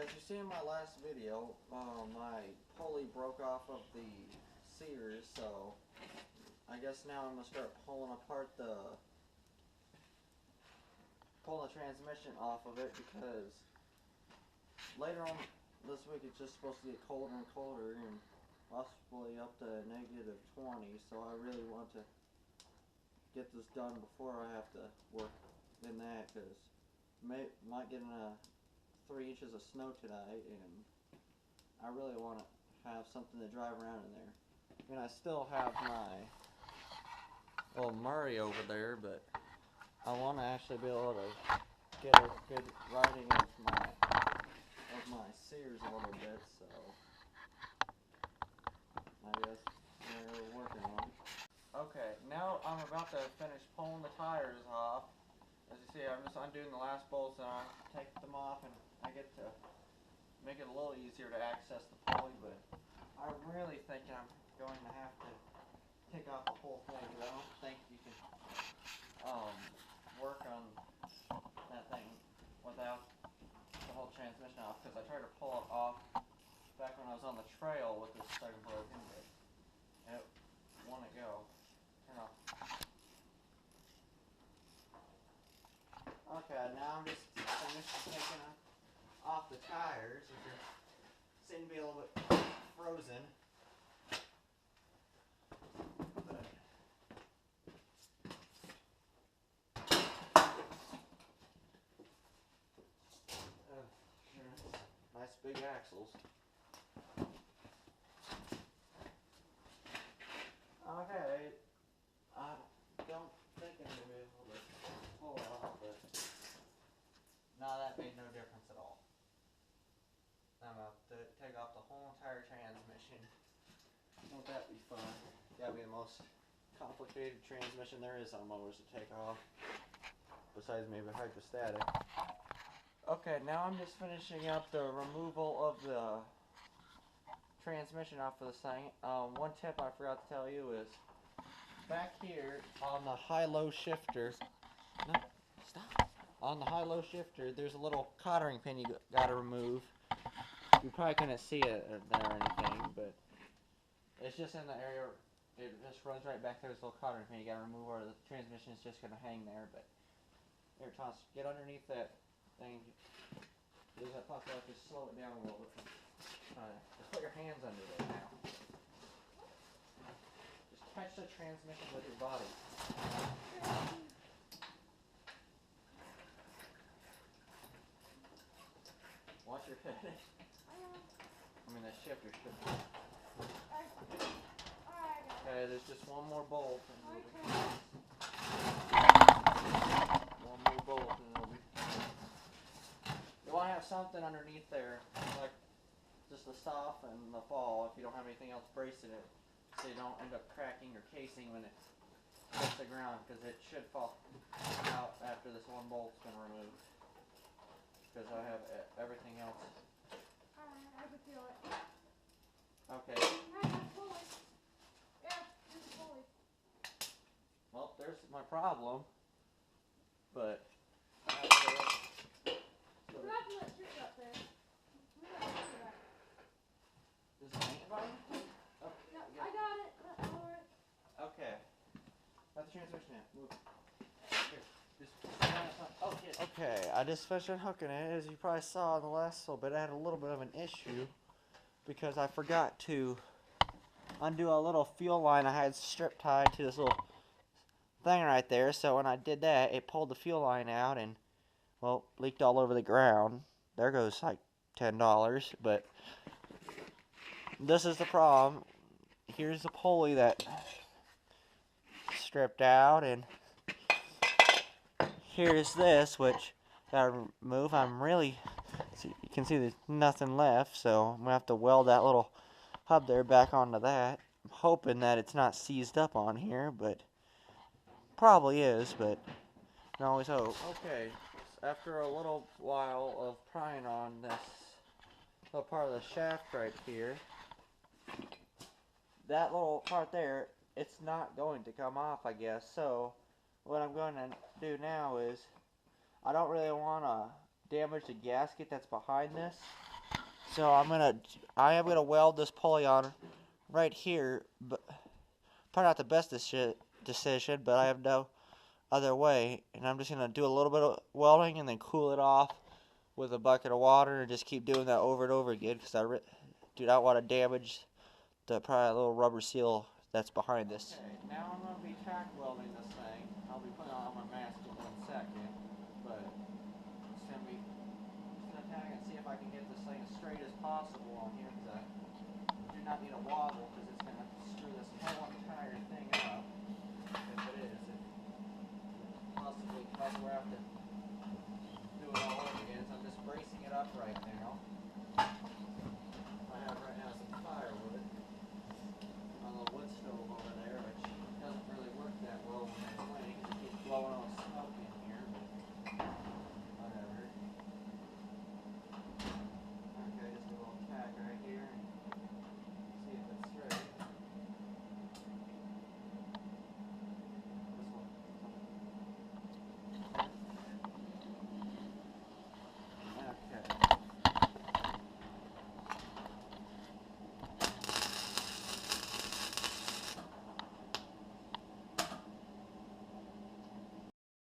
as you see in my last video, my pulley broke off of the sears, so I guess now I'm going to start pulling the transmission off of it, because later on this week it's just supposed to get colder and colder, and possibly up to -20, so I really want to get this done before I have to work in that, because might get 3 inches of snow tonight, and I really want to have something to drive around in there. I mean, I still have my little Murray over there, but I want to actually be able to get a good riding of my sears a little bit, so I guess we're working on it. Okay, now I'm about to finish pulling the tires off. As you see, I'm just undoing the last bolts, and I take them off, and I get to make it a little easier to access the pulley, but I'm really thinking I'm going to have to take off the whole thing, because I don't think you can work on that thing without the whole transmission off, because I tried to pull it off back when I was on the trail with this thing broken, but it wouldn't go. Turn off. Okay, now I'm just finished taking off the tires, which seem to be a little bit frozen. Nice big axles. Okay, I don't think I'm going to be able to pull it off, but no, that made no difference at all. I'm going to have to take off the whole entire transmission. Won't that be fun? That'd be the most complicated transmission there is on motors to take off, besides maybe hydrostatic. Okay, now I'm just finishing up the removal of the transmission off of this thing. One tip I forgot to tell you is back here on the high-low shifter. No, stop. On the high-low shifter, there's a little cottering pin you gotta remove. You probably couldn't see it there or anything, but it's just in the area. It just runs right back there. This little cottering pin you gotta remove, or the transmission is just gonna hang there. But here, Thomas, get underneath that thing. There's that possibility to slow it down a little bit. Just put your hands under it now. Just catch the transmission with your body. Watch your head. I mean, the shifter should. Okay, there's just one more bolt. One more bolt, and it'll be. You want to have something underneath there, like just the soften the fall if you don't have anything else bracing it, so you don't end up cracking your casing when it hits the ground, because it should fall out after this one bolt's been removed. Because I have everything else. I can feel it. Okay. Yeah, there's a pulley. Well, there's my problem, but. You have to let trick up there. Does it hang by? Oh, yeah, I got it. Alright. Okay. Got the transmission now. Move. Here. Oh, shit. Okay, I just finished unhooking it. As you probably saw in the last little bit, I had a little bit of an issue because I forgot to undo a little fuel line I had strip tied to this little thing right there. So when I did that, it pulled the fuel line out and, well, leaked all over the ground. There goes like $10, but this is the problem. Here's the pulley that stripped out, and here's this, which gotta remove. You can see there's nothing left, so I'm gonna have to weld that little hub there back onto that. I'm hoping that it's not seized up on here, but probably is, but you can always hope. Okay, so after a little while of prying on this little part of the shaft right here, that little part there, it's not going to come off, I guess. So what I'm going to do now is, I don't really want to damage the gasket that's behind this, So I am gonna weld this pulley on right here, but probably not the best decision, but I have no other way, and I'm just gonna do a little bit of welding and then cool it off with a bucket of water and just keep doing that over and over again because I do not want to damage the probably little rubber seal that's behind this. Okay, now I'm gonna be tack welding this thing. I'll be putting on my mask in 1 second, but it's gonna be tack and see if I can get this thing as straight as possible on here because I do not need a wobble because it's gonna screw this whole entire thing up. If it is, it possibly cause we'll have to do it all over again. So I'm just bracing it up right now.